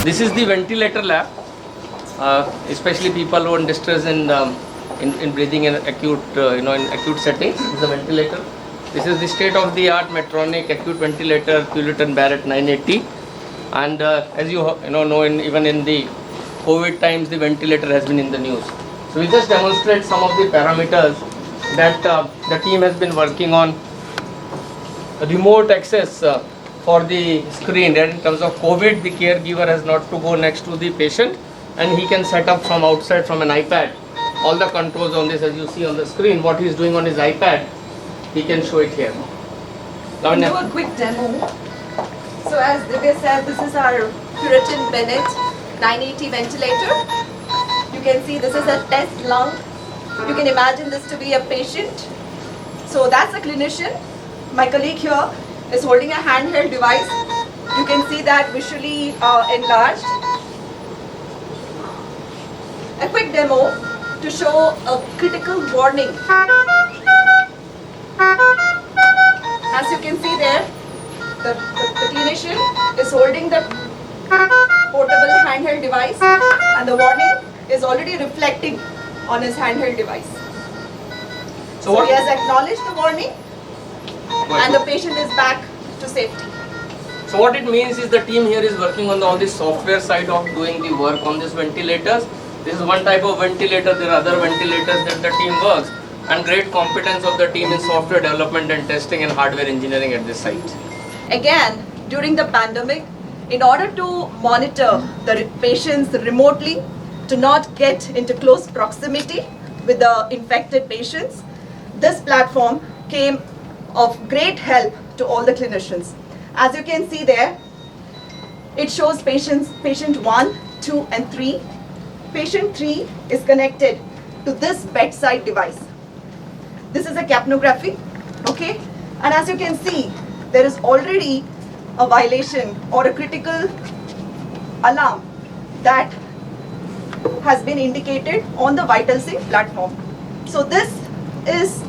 This is the ventilator lab, especially people who are in distress in breathing in acute, in acute settings. This is a ventilator. This is the state-of-the-art Medtronic acute ventilator, Pulliton Barrett 980. And as you know, even in the COVID times, the ventilator has been in the news. So we just demonstrate some of the parameters that the team has been working on. Remote access for the screen, and in terms of COVID, the caregiver has not to go next to the patient, and he can set up from outside from an iPad all the controls on this. As you see on the screen, what he is doing on his iPad, he can show it here. We'll do a quick demo. So as Divya said, this is our Puritan Bennett 980 ventilator. You can see this is a test lung. You can imagine this to be a patient. So that's a clinician. My colleague here is holding a handheld device. You can see that visually enlarged. A quick demo to show a critical warning. As you can see there, the clinician is holding the portable handheld device, and the warning is already reflecting on his handheld device. So he has acknowledged the warning, and the patient is back to safety. So what it means is the team here is working on all the software side of doing the work on these ventilators. This is one type of ventilator. There are other ventilators that the team works, and great competence of the team in software development and testing and hardware engineering at this site. Again, during the pandemic, in order to monitor the patients remotely, to not get into close proximity with the infected patients, this platform came of great help to all the clinicians. As you can see there, it shows patient 1, 2 and 3. Patient 3 is connected to this bedside device. This is a capnography, okay? And as you can see, there is already a violation or a critical alarm that has been indicated on the VitalSync platform. So this is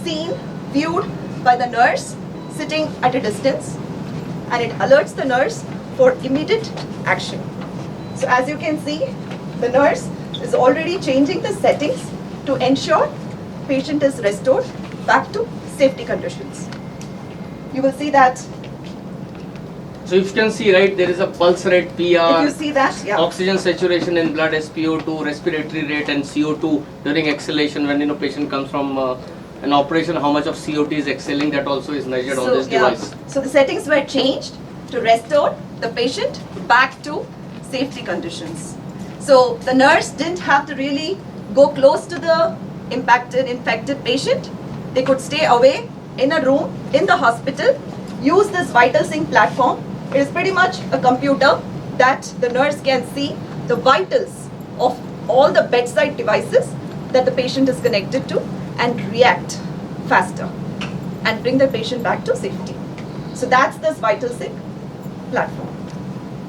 seen, viewed by the nurse sitting at a distance, and it alerts the nurse for immediate action. So as you can see, the nurse is already changing the settings to ensure patient is restored back to safety conditions. You will see that. So if you can see, right, there is a pulse rate PR, If you see that, yeah. oxygen saturation in blood, SpO2, respiratory rate and CO2 during exhalation when patient comes from an operation, how much of CO2 is exhaling, that also is measured on this device. So the settings were changed to restore the patient back to safety conditions. So the nurse didn't have to really go close to the infected patient. They could stay away in a room in the hospital, use this VitalSync platform. It is pretty much a computer that the nurse can see the vitals of all the bedside devices that the patient is connected to and react faster and bring the patient back to safety. So that's this VitalSync platform.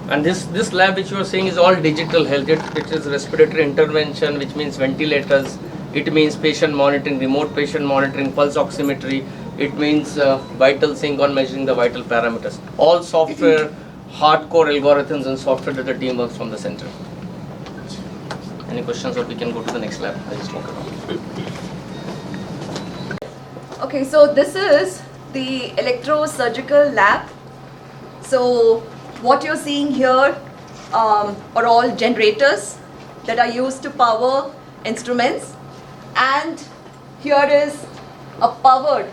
And this lab which you are saying is all digital health. It is respiratory intervention, which means ventilators. It means patient monitoring, remote patient monitoring, pulse oximetry. It means VitalSync on measuring the vital parameters. All software, hardcore algorithms and software that the team works from the center. Any questions, or we can go to the next lab? I just walk around. Okay, so this is the electrosurgical lab. So what you're seeing here are all generators that are used to power instruments, and here is a powered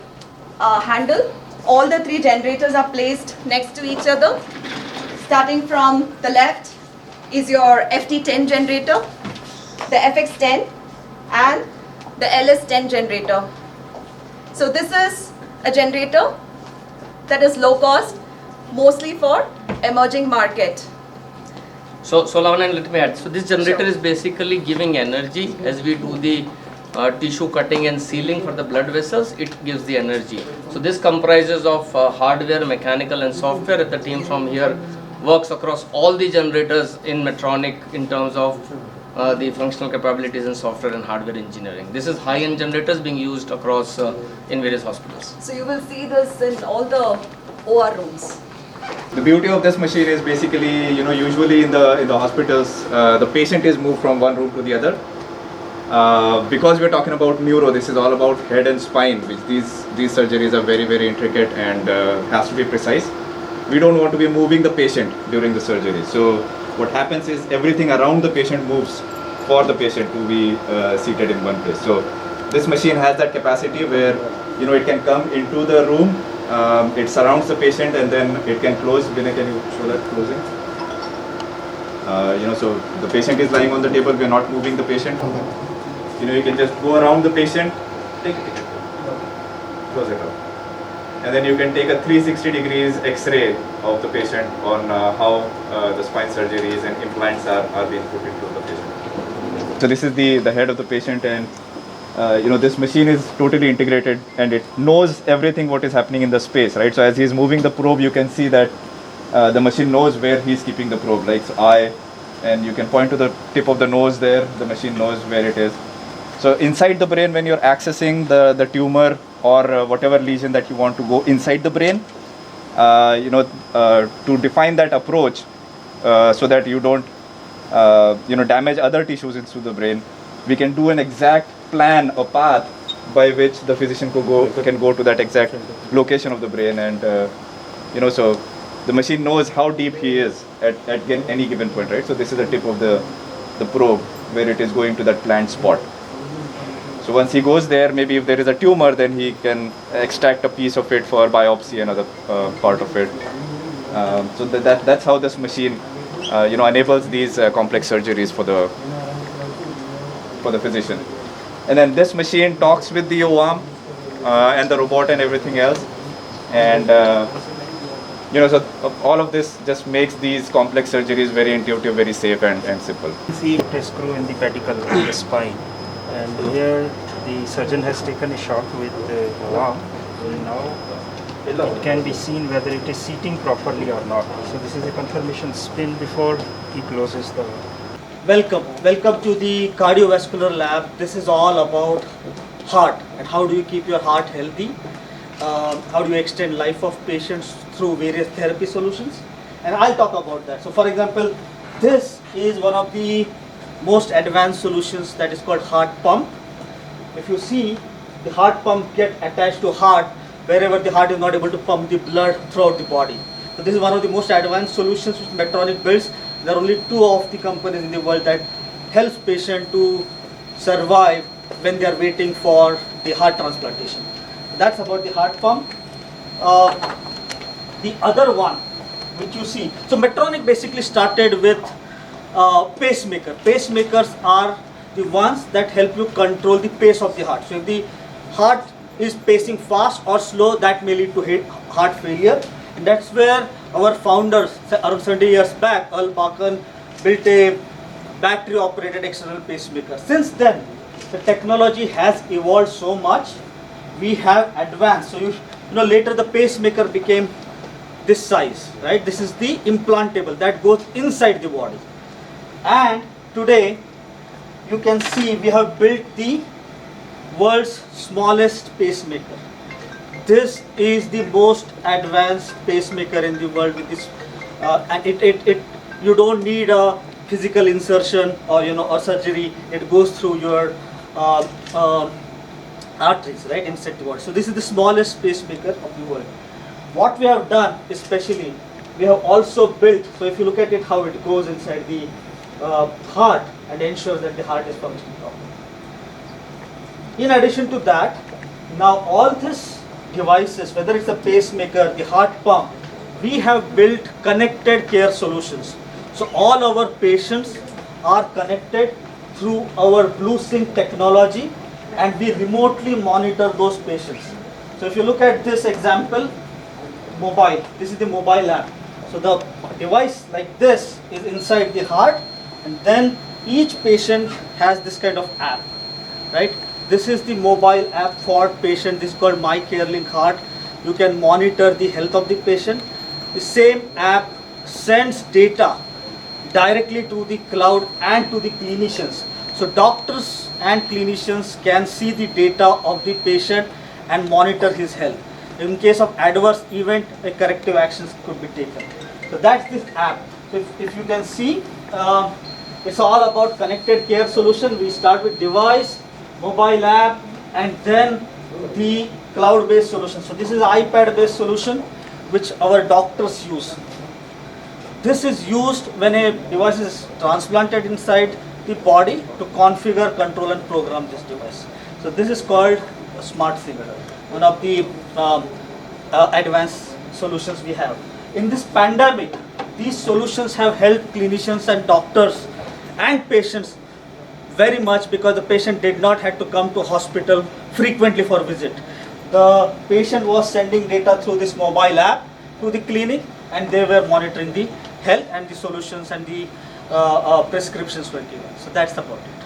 handle. All the 3 generators are placed next to each other. Starting from the left is your FT10 generator, the FX10 and the LS10 generator. So this is a generator that is low cost, mostly for emerging market. So Lavanya, let me add. So this generator Sure. is basically giving energy as we do the tissue cutting and sealing for the blood vessels. It gives the energy. So this comprises of hardware, mechanical and software. The team from here works across all the generators in Medtronic in terms of the functional capabilities in software and hardware engineering. This is high-end generators being used across in various hospitals. So you will see this in all the OR rooms. The beauty of this machine is basically, usually in the hospitals, the patient is moved from one room to the other. Because we're talking about neuro, this is all about head and spine, which these surgeries are very, very intricate and has to be precise. We don't want to be moving the patient during the surgery. So what happens is everything around the patient moves for the patient to be seated in one place. So this machine has that capacity where it can come into the room, it surrounds the patient, and then it can close. Vinay, can you show that closing? So the patient is lying on the table, we are not moving the patient. You can just go around the patient, take a ticket, close it up. And then you can take a 360 degrees X-ray of the patient on how the spine surgeries and implants are being put into the patient. So this is the head of the patient, and this machine is totally integrated and it knows everything what is happening in the space, right? So as he's moving the probe, you can see that the machine knows where he's keeping the probe, like eye, and you can point to the tip of the nose there, the machine knows where it is. So inside the brain, when you're accessing the tumor or whatever lesion that you want to go inside the brain, to define that approach so that you don't damage other tissues into the brain, we can do an exact plan or path by which the physician can go to that exact location of the brain, and so the machine knows how deep he is at any given point, right? So this is the tip of the probe where it is going to that planned spot. So once he goes there, maybe if there is a tumor, then he can extract a piece of it for biopsy, another part of it. So that's how this machine enables these complex surgeries for the physician. And then this machine talks with the O-arm and the robot and everything else. And so all of this just makes these complex surgeries very intuitive, very safe and simple. See a screw in the pedicle of the spine, and here the surgeon has taken a shot with the arm. Now it can be seen whether it is seating properly or not. So this is a confirmation spin before he closes the. Welcome to the cardiovascular lab. This is all about heart and how do you keep your heart healthy. How do you extend life of patients through various therapy solutions, and I'll talk about that. So for example, this is one of the most advanced solutions that is called heart pump. If you see, the heart pump get attached to heart wherever the heart is not able to pump the blood throughout the body. So this is one of the most advanced solutions which Medtronic builds. There are only 2 of the companies in the world that helps patient to survive when they are waiting for the heart transplantation. That's about the heart pump. The other one which you see, so Medtronic basically started with pacemaker. Pacemakers are the ones that help you control the pace of the heart. So if the heart is pacing fast or slow, that may lead to heart failure. And that's where our founders, around 70 years back, Earl Parkin, built a battery operated external pacemaker. Since then, the technology has evolved so much. We have advanced. So later the pacemaker became this size, right? This is the implantable that goes inside the body. And today you can see we have built the world's smallest pacemaker. This is the most advanced pacemaker in the world with this, and it you don't need a physical insertion or surgery. It goes through your arteries, right, inside the body. So this is the smallest pacemaker of the world. What we have done, especially, we have also built. So if you look at it, how it goes inside the heart and ensures that the heart is functioning properly. In addition to that, now all these devices, whether it's a pacemaker, the heart pump, we have built connected care solutions. So all our patients are connected through our BlueSync technology, and we remotely monitor those patients. So if you look at this example, mobile, this is the mobile app. So the device like this is inside the heart, and then each patient has this kind of app, right? This is the mobile app for patient. This is called My CareLink Heart. You can monitor the health of the patient. The same app sends data directly to the cloud and to the clinicians. So doctors and clinicians can see the data of the patient and monitor his health. In case of adverse event, a corrective actions could be taken. So that's this app. So if you can see, it's all about connected care solution. We start with device, mobile app, and then the cloud-based solution. So this is iPad-based solution which our doctors use. This is used when a device is transplanted inside the body to configure, control and program this device. So this is called a SmartSync, one of the advanced solutions we have. In this pandemic, these solutions have helped clinicians and doctors and patients very much, because the patient did not have to come to hospital frequently for visit. The patient was sending data through this mobile app to the clinic, and they were monitoring the health, and the solutions and the prescriptions were given. So that's about it.